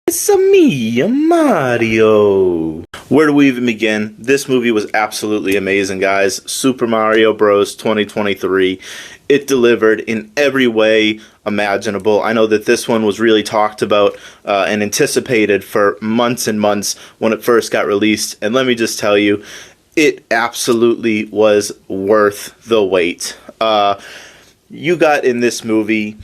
It's a me, Mario. Where do we even begin? This movie was absolutely amazing, guys. Super Mario Bros. 2023. It delivered in every way imaginable. I know that this one was really talked about and anticipated for months and months when it first got released. And let me just tell you, it absolutely was worth the wait. You got in this movie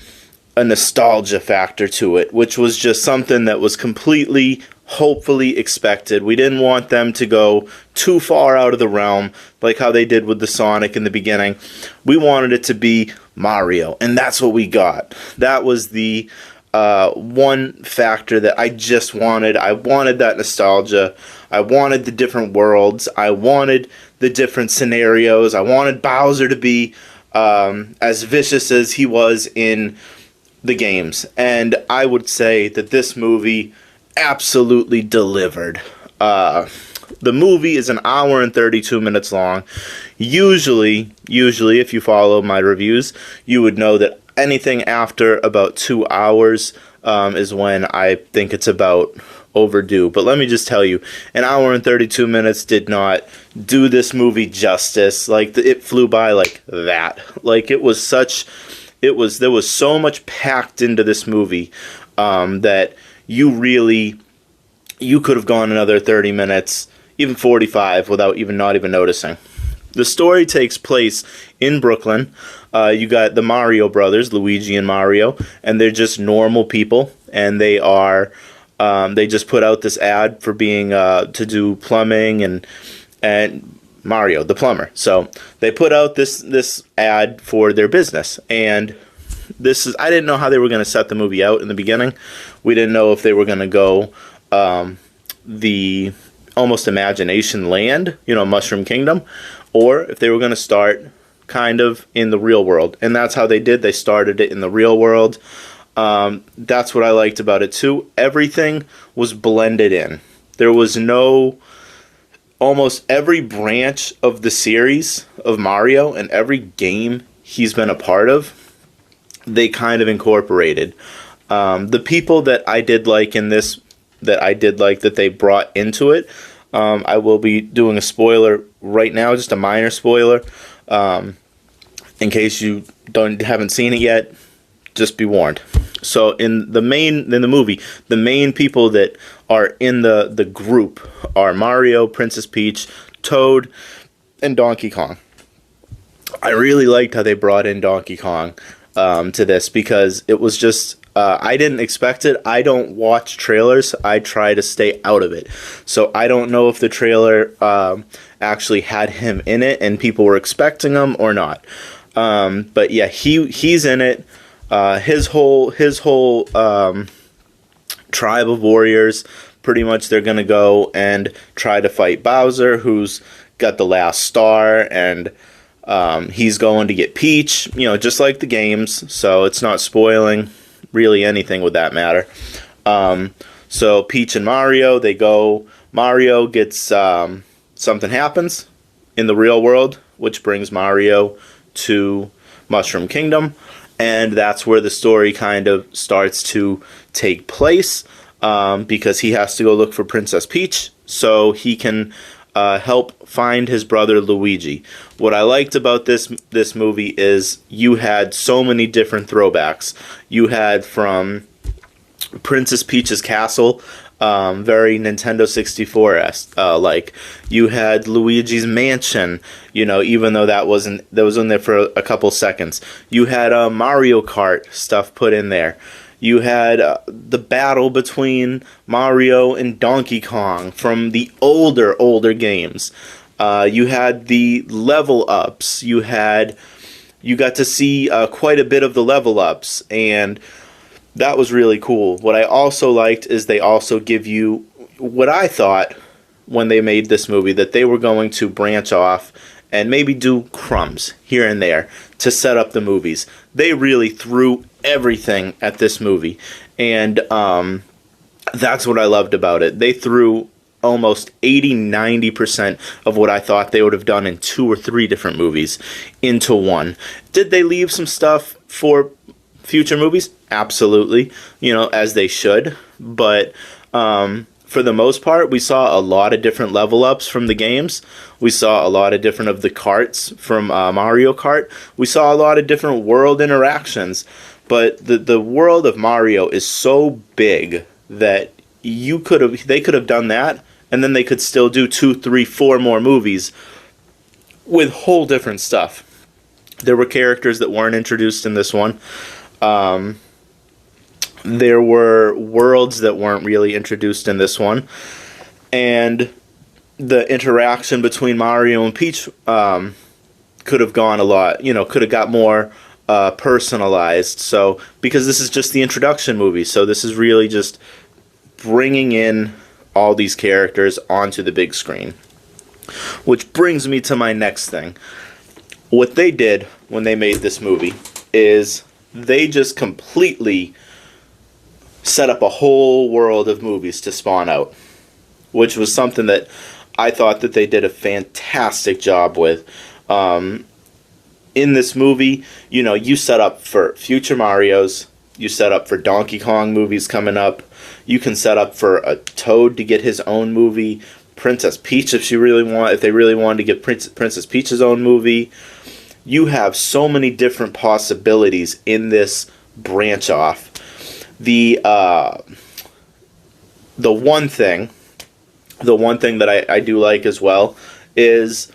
a nostalgia factor to it, which was just something that was completely, hopefully expected. We didn't want them to go too far out of the realm, like how they did with the Sonic in the beginning. We wanted it to be Mario, and that's what we got. That was the one factor that I just wanted. I wanted that nostalgia. I wanted the different worlds. I wanted the different scenarios. I wanted Bowser to be as vicious as he was in the games, and I would say that this movie absolutely delivered. The movie is an hour and 32 minutes long. Usually, if you follow my reviews, you would know that anything after about 2 hours is when I think it's about overdue. But let me just tell you, an hour and 32 minutes did not do this movie justice. Like, it flew by like that. Like, there was so much packed into this movie that you could have gone another 30 minutes, even 45, without not even noticing. The story takes place in Brooklyn. You got the Mario brothers, Luigi and Mario, and they're just normal people, and they just put out this ad for being to do plumbing and Mario, the plumber. So they put out this ad for their business, and I didn't know how they were going to set the movie out in the beginning. We didn't know if they were going to go the almost Imagination Land, Mushroom Kingdom, or if they were going to start kind of in the real world. And that's how they did. They started it in the real world. That's what I liked about it too. Everything was blended in. There was almost every branch of the series of Mario and every game he's been a part of, they kind of incorporated. The people that I did like in this, that they brought into it, I will be doing a spoiler right now, just a minor spoiler, in case you haven't seen it yet. Just be warned. So in the movie, the main people that are in the group are Mario, Princess Peach, Toad, and Donkey Kong. I really liked how they brought in Donkey Kong to this, because it was just I didn't expect it. I don't watch trailers. I try to stay out of it. So I don't know if the trailer actually had him in it and people were expecting him or not. But yeah, he's in it. His whole tribe of warriors, pretty much they're gonna go and try to fight Bowser, who's got the last star, and he's going to get Peach, just like the games, so it's not spoiling really anything with that matter. So Peach and Mario, they go. Mario gets something happens in the real world, which brings Mario to Mushroom Kingdom, and that's where the story kind of starts to take place, because he has to go look for Princess Peach so he can help find his brother Luigi. What I liked about this movie is you had so many different throwbacks. You had from Princess Peach's castle, very Nintendo 64-esque. Like, you had Luigi's mansion, even though that was in there for a couple seconds. You had Mario Kart stuff put in there. You had the battle between Mario and Donkey Kong from the older games. You had the level ups. You got to see quite a bit of the level ups, and that was really cool. What I also liked is they also give you what I thought when they made this movie, that they were going to branch off and maybe do crumbs here and there to set up the movies. They really threw everything at this movie, and that's what I loved about it. They threw almost 80-90% of what I thought they would have done in 2 or 3 different movies into one. Did they leave some stuff for future movies? Absolutely, as they should. but for the most part, we saw a lot of different level ups from the games. We saw a lot of different of the karts from Mario Kart. We saw a lot of different world interactions. But the world of Mario is so big that they could have done that, and then they could still do 2, 3, 4 more movies with whole different stuff. There were characters that weren't introduced in this one. There were worlds that weren't really introduced in this one. And the interaction between Mario and Peach could have gone a lot, could have got more personalized. So, because this is just the introduction movie, so this is really just bringing in all these characters onto the big screen. Which brings me to my next thing. What they did when they made this movie is they just completely set up a whole world of movies to spawn out, which was something that I thought that they did a fantastic job with. In this movie, you set up for future Marios, you set up for Donkey Kong movies coming up, you can set up for a Toad to get his own movie, Princess Peach if they really wanted to get Princess Peach's own movie. You have so many different possibilities in this branch off. The one thing that I do like as well is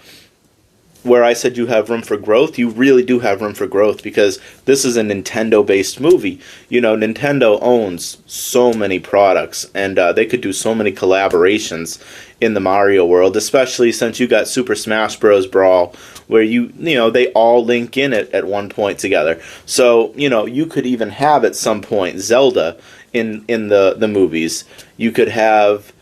where I said you have room for growth. You really do have room for growth because this is a Nintendo-based movie. Nintendo owns so many products, and they could do so many collaborations in the Mario world, especially since you got Super Smash Bros. Brawl, where they all link in at one point together. So, you could even have at some point Zelda in the movies. You could have,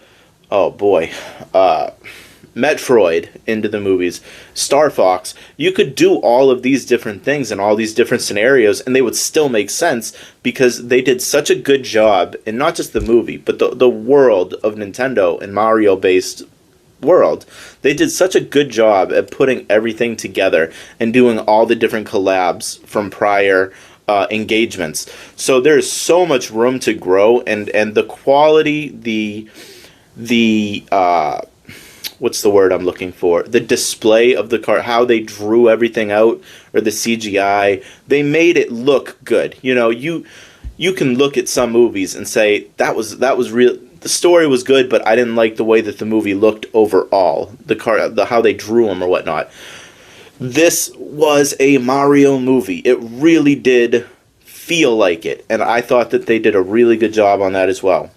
Metroid into the movies, Star Fox. You could do all of these different things in all these different scenarios, and they would still make sense because they did such a good job in not just the movie, but the world of Nintendo and Mario-based world. They did such a good job at putting everything together and doing all the different collabs from prior engagements. So there's so much room to grow, and the quality, what's the word I'm looking for? The display of the car, how they drew everything out, or the CGI, they made it look good. You can look at some movies and say that was real. The story was good, but I didn't like the way that the movie looked overall. How they drew them or whatnot. This was a Mario movie. It really did feel like it, and I thought that they did a really good job on that as well.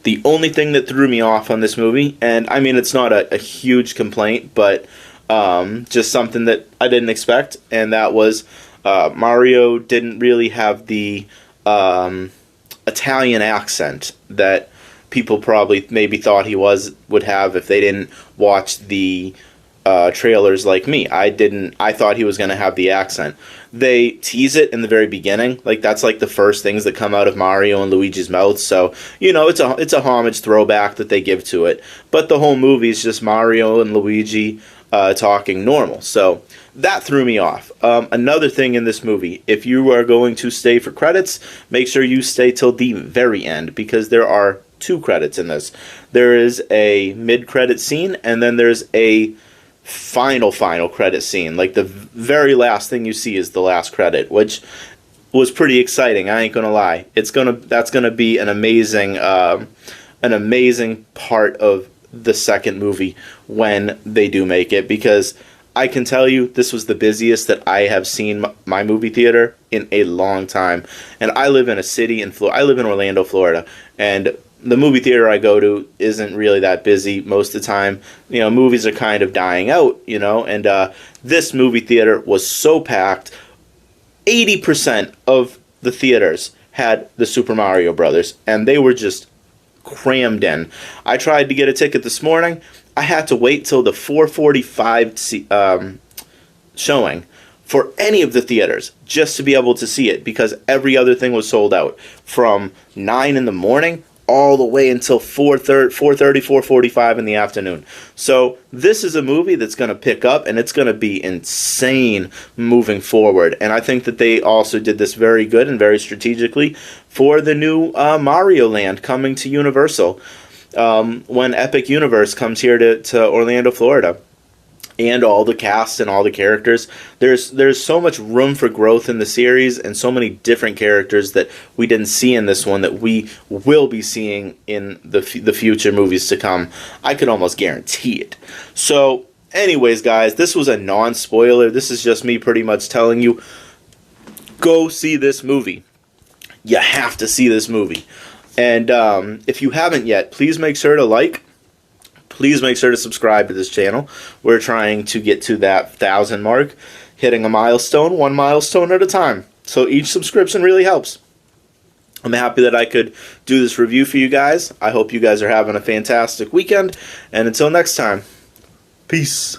The only thing that threw me off on this movie, and I mean it's not a huge complaint, but just something that I didn't expect, and that was Mario didn't really have the Italian accent that people probably maybe thought he would have if they didn't watch the trailers like me. I thought he was going to have the accent. They tease it in the very beginning, like that's like the first things that come out of Mario and Luigi's mouth. So it's a homage throwback that they give to it. But the whole movie is just Mario and Luigi talking normal. So that threw me off. Another thing in this movie, if you are going to stay for credits, make sure you stay till the very end because there are 2 credits in this. There is a mid-credit scene, and then there's a final credit scene. Like the very last thing you see is the last credit, which was pretty exciting. I ain't gonna lie. That's gonna be an amazing part of the second movie when they do make it, because I can tell you this was the busiest that I have seen my movie theater in a long time. And I live in a city in Florida. I live in Orlando, Florida, and the movie theater I go to isn't really that busy most of the time. Movies are kind of dying out, and this movie theater was so packed. 80% of the theaters had the Super Mario Brothers, and they were just crammed in. I tried to get a ticket this morning. I had to wait till the 4:45 showing for any of the theaters just to be able to see it, because every other thing was sold out from 9 in the morning all the way until 4:30, 4:45 in the afternoon. So this is a movie that's going to pick up, and it's going to be insane moving forward. And I think that they also did this very good and very strategically for the new Mario Land coming to Universal when Epic Universe comes here to Orlando, Florida. And all the cast and all the characters. There's so much room for growth in the series, and so many different characters that we didn't see in this one that we will be seeing in the future movies to come. I could almost guarantee it. So, anyways, guys, this was a non-spoiler. This is just me pretty much telling you, go see this movie. You have to see this movie. And if you haven't yet, please make sure to like. Please make sure to subscribe to this channel. We're trying to get to that 1,000 mark, hitting a milestone, one milestone at a time. So each subscription really helps. I'm happy that I could do this review for you guys. I hope you guys are having a fantastic weekend. And until next time, peace.